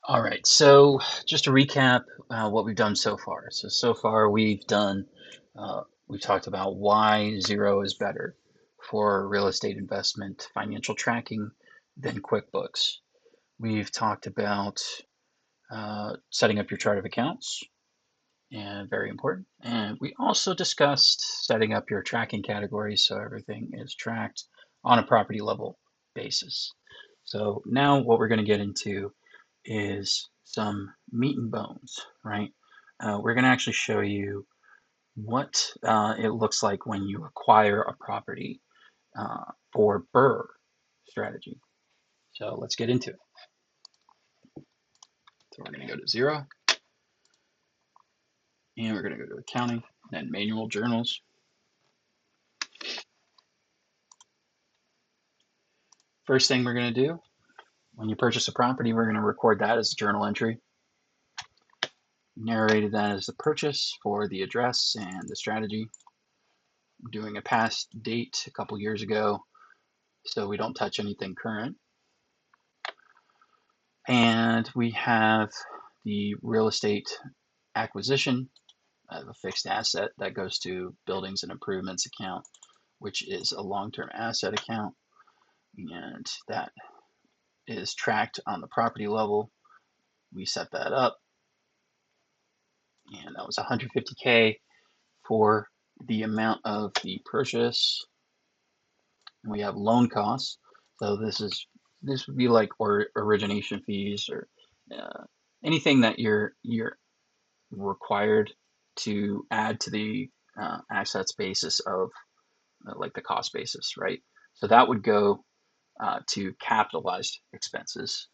All right, so just to recap what we've done so far. So far we've talked about why Xero is better for real estate investment financial tracking than QuickBooks. We've talked about setting up your chart of accounts, and very important. And we also discussed setting up your tracking categories so everything is tracked on a property level basis. So now what we're going to get into is some meat and bones, right? We're going to actually show you what it looks like when you acquire a property for BRRRR strategy. So let's get into it. So we're going to go to Xero, and we're going to go to accounting, then manual journals. First thing we're going to do, when you purchase a property, we're going to record that as a journal entry. Narrated that as the purchase for the address and the strategy. Doing a past date a couple years ago, so we don't touch anything current. And we have the real estate acquisition of a fixed asset that goes to buildings and improvements account, which is a long-term asset account, and that is tracked on the property level. We set that up, and that was 150K for the amount of the purchase. And we have loan costs, so this would be like origination fees or anything that you're required to add to the assets basis of like the cost basis, right? So that would go to capitalized expenses.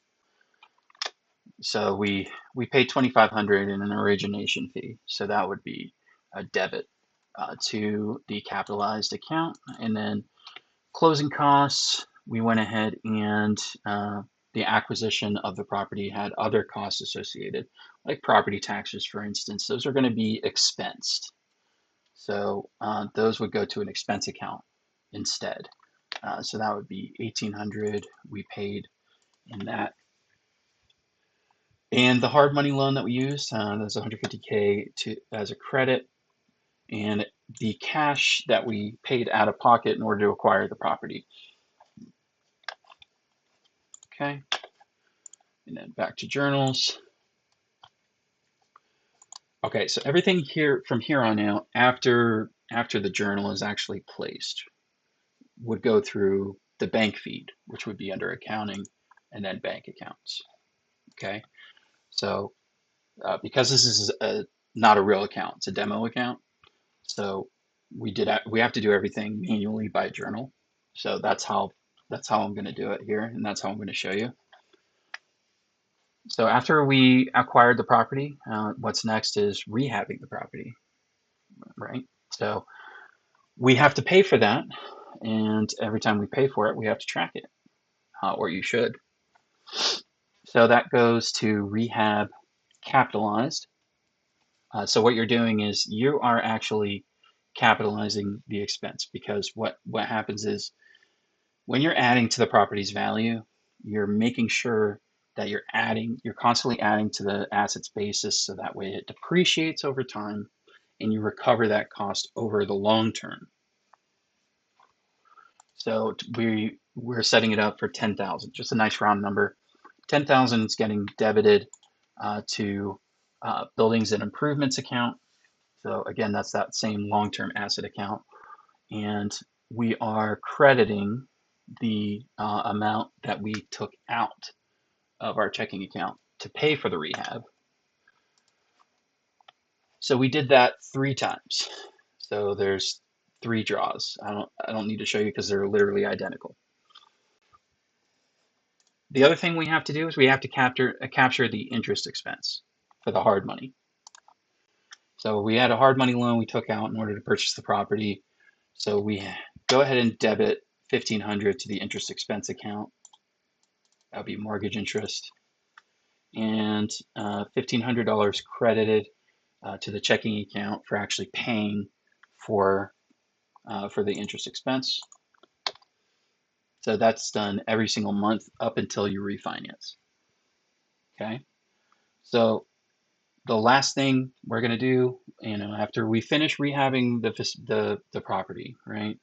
So we pay 2,500 in an origination fee, so that would be a debit to the capitalized account, and then closing costs. We went ahead and the acquisition of the property had other costs associated, like property taxes, for instance. Those are going to be expensed. So those would go to an expense account instead. So that would be 1,800 we paid in that. And the hard money loan that we used, that's 150K as a credit, and the cash that we paid out of pocket in order to acquire the property. Okay, and then back to journals. Okay, so everything here from here on out, after the journal is actually placed, would go through the bank feed, which would be under accounting and then bank accounts. Okay, so because this is not a real account, it's a demo account. So we have to do everything manually by journal. So that's how I'm going to do it here, and that's how I'm going to show you. So after we acquired the property, what's next is rehabbing the property, right? So we have to pay for that, and every time we pay for it, we have to track it, or you should. So that goes to rehab capitalized. So what you're doing is you are actually capitalizing the expense, because what happens is when you're adding to the property's value, you're making sure that you're constantly adding to the asset's basis, so that way it depreciates over time and you recover that cost over the long term. So we're setting it up for 10,000, just a nice round number. 10,000 is getting debited to buildings and improvements account. So again, that's that same long-term asset account, and we are crediting the amount that we took out of our checking account to pay for the rehab. So we did that 3 times. So there's 3 draws. I don't need to show you because they're literally identical. The other thing we have to do is we have to capture the interest expense for the hard money. So we had a hard money loan we took out in order to purchase the property. So we go ahead and debit 1,500 to the interest expense account. That would be mortgage interest, and $1,500 credited to the checking account for actually paying for the interest expense. So that's done every single month up until you refinance. Okay. So the last thing we're going to do, after we finish rehabbing the property, right?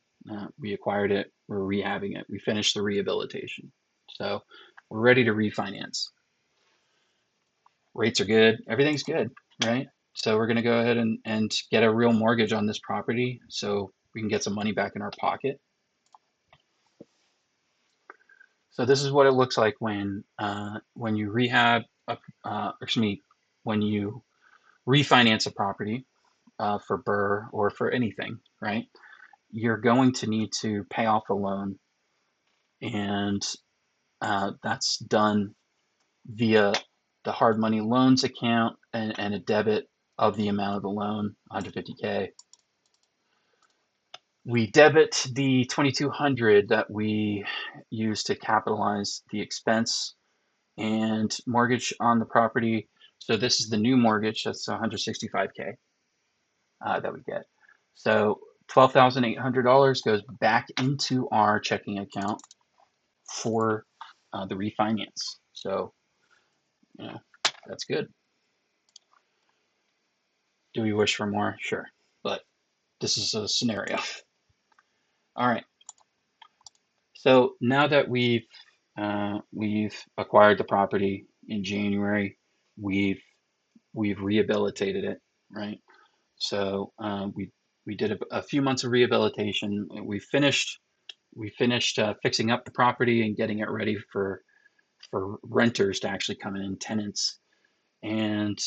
We acquired it, we're rehabbing it, we finished the rehabilitation. So we're ready to refinance. Rates are good, everything's good, right? So we're going to go ahead and get a real mortgage on this property so we can get some money back in our pocket. So this is what it looks like when you rehab, excuse me, when you refinance a property for BRRRR or for anything, right? You're going to need to pay off a loan, and that's done via the hard money loans account and a debit of the amount of the loan, 150K. We debit the 2,200 that we use to capitalize the expense and mortgage on the property. So this is the new mortgage. That's 165K that we get. So $12,800 goes back into our checking account for the refinance. So, that's good. Do we wish for more? Sure. But this is a scenario. All right. So now that we've acquired the property in January, we've rehabilitated it, right? So we did a few months of rehabilitation. We finished fixing up the property and getting it ready for renters to actually come in, tenants, and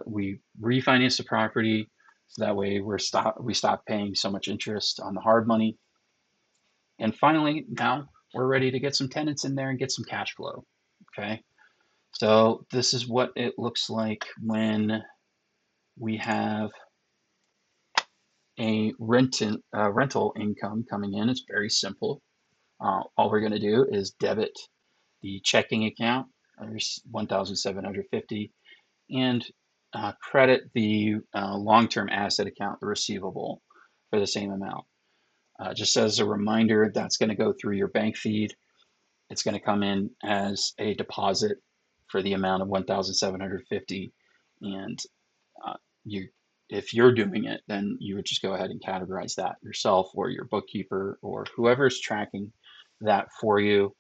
we refinanced the property so that way we stop paying so much interest on the hard money. And finally, now we're ready to get some tenants in there and get some cash flow. Okay, so this is what it looks like when we have a rental income coming in. It's very simple. All we're going to do is debit the checking account, there's 1,750, and credit the long-term asset account, the receivable, for the same amount. Just as a reminder, that's going to go through your bank feed. It's going to come in as a deposit for the amount of 1,750, and uh, you, if you're doing it, then you would just go ahead and categorize that yourself, or your bookkeeper, or whoever's tracking that for you.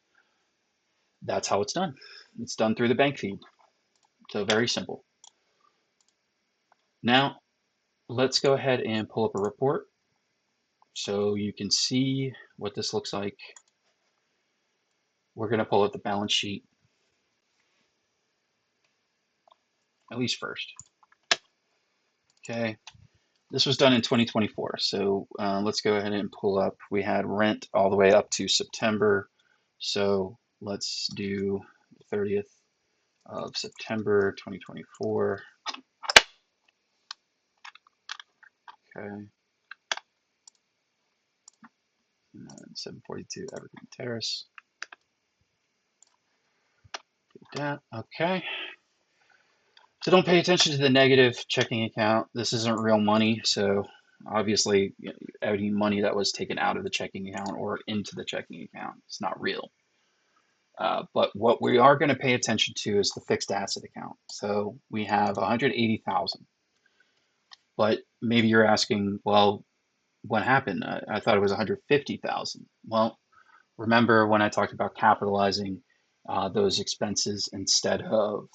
That's how it's done. It's done through the bank feed. So very simple. Now let's go ahead and pull up a report so you can see what this looks like. We're going to pull up the balance sheet, at least first. Okay, this was done in 2024. So let's go ahead and pull up. We had rent all the way up to September. So let's do 30th of September 2024. Okay, 742 Evergreen Terrace. Do that. Okay. So don't pay attention to the negative checking account. This isn't real money. So obviously, any money that was taken out of the checking account or into the checking account, it's not real. But what we are going to pay attention to is the fixed asset account. So we have 180,000. But maybe you're asking, well, what happened? I thought it was 150,000. Well, remember when I talked about capitalizing those expenses instead of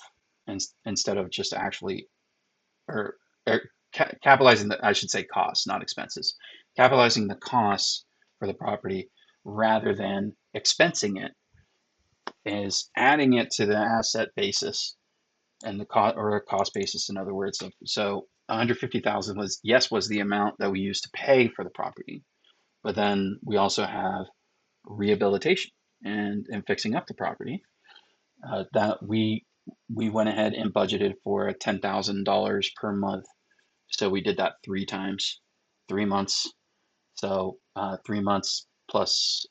just actually or, capitalizing the, I should say, costs, not expenses, capitalizing the costs for the property rather than expensing it is adding it to the asset basis and the cost, or a cost basis, in other words. So 150,000 was the amount that we used to pay for the property, but then we also have rehabilitation and fixing up the property that we went ahead and budgeted for $10,000 per month. So we did that 3 times, 3 months. So 3 months plus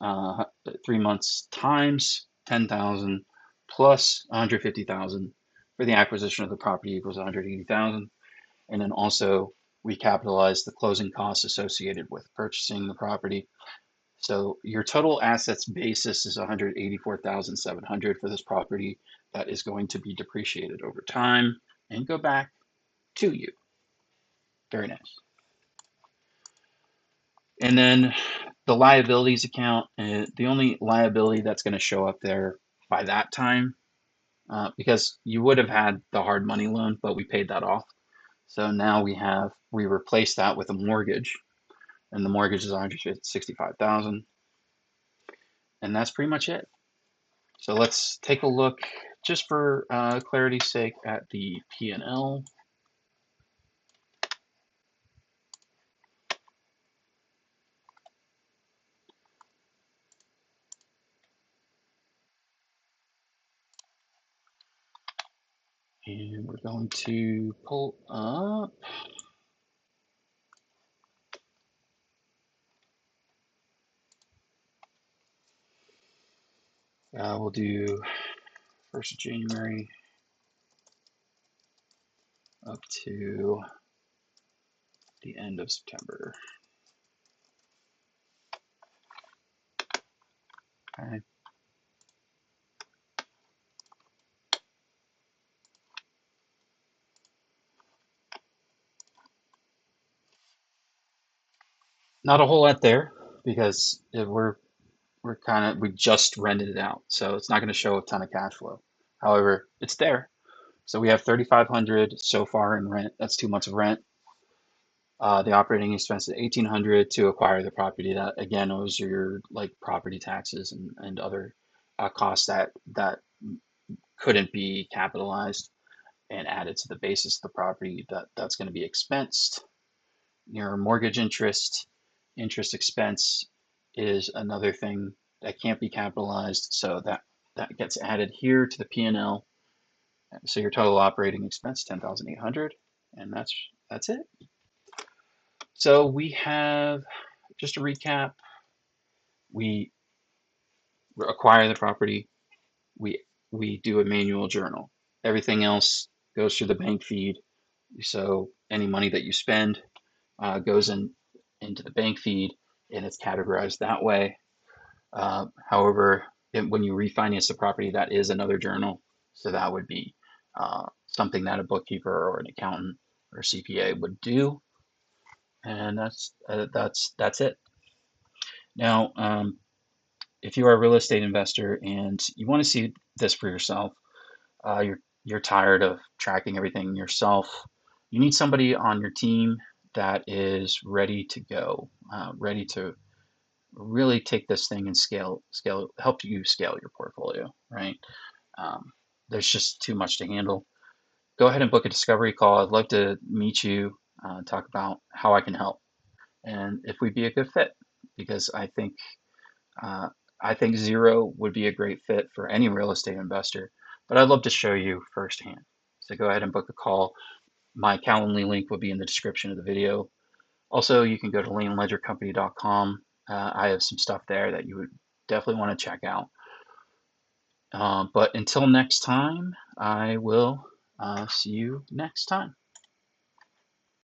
3 months times 10,000 plus 150,000 for the acquisition of the property equals 180,000. And then also we capitalized the closing costs associated with purchasing the property. So your total assets basis is 184,700 for this property. that is going to be depreciated over time and go back to you. Very nice. And then the liabilities account, the only liability that's going to show up there by that time, because you would have had the hard money loan, but we paid that off. So now we replaced that with a mortgage, and the mortgage is $165,000, and that's pretty much it. So let's take a look, just for clarity's sake, at the P&L. And we're going to pull up. We'll do 1st of January up to the end of September. Okay. Not a whole lot there, because we just rented it out, so it's not going to show a ton of cash flow. However, it's there. So we have 3,500 so far in rent. That's 2 months of rent. The operating expense is 1,800 to acquire the property. That again was your like property taxes and other costs that couldn't be capitalized and added to the basis of the property. That's going to be expensed. Your mortgage interest expense is another thing that can't be capitalized, so that gets added here to the P&L. So your total operating expense 10,800, and that's it. So we have, just to recap, we acquire the property, we we do a manual journal. Everything else goes through the bank feed. So any money that you spend goes into the bank feed, and it's categorized that way. However, when you refinance the property, that is another journal. So that would be something that a bookkeeper or an accountant or CPA would do, and that's it. Now, if you are a real estate investor and you want to see this for yourself, you're tired of tracking everything yourself. You need somebody on your team that is ready to go, ready to really take this thing and help you scale your portfolio, right? There's just too much to handle. Go ahead and book a discovery call. I'd love to meet you, talk about how I can help, and if we'd be a good fit, because uh, I think Xero would be a great fit for any real estate investor. But I'd love to show you firsthand. So go ahead and book a call. My Calendly link will be in the description of the video. Also, you can go to laneledgercompany.com. I have some stuff there that you would definitely want to check out. But until next time, I will see you next time.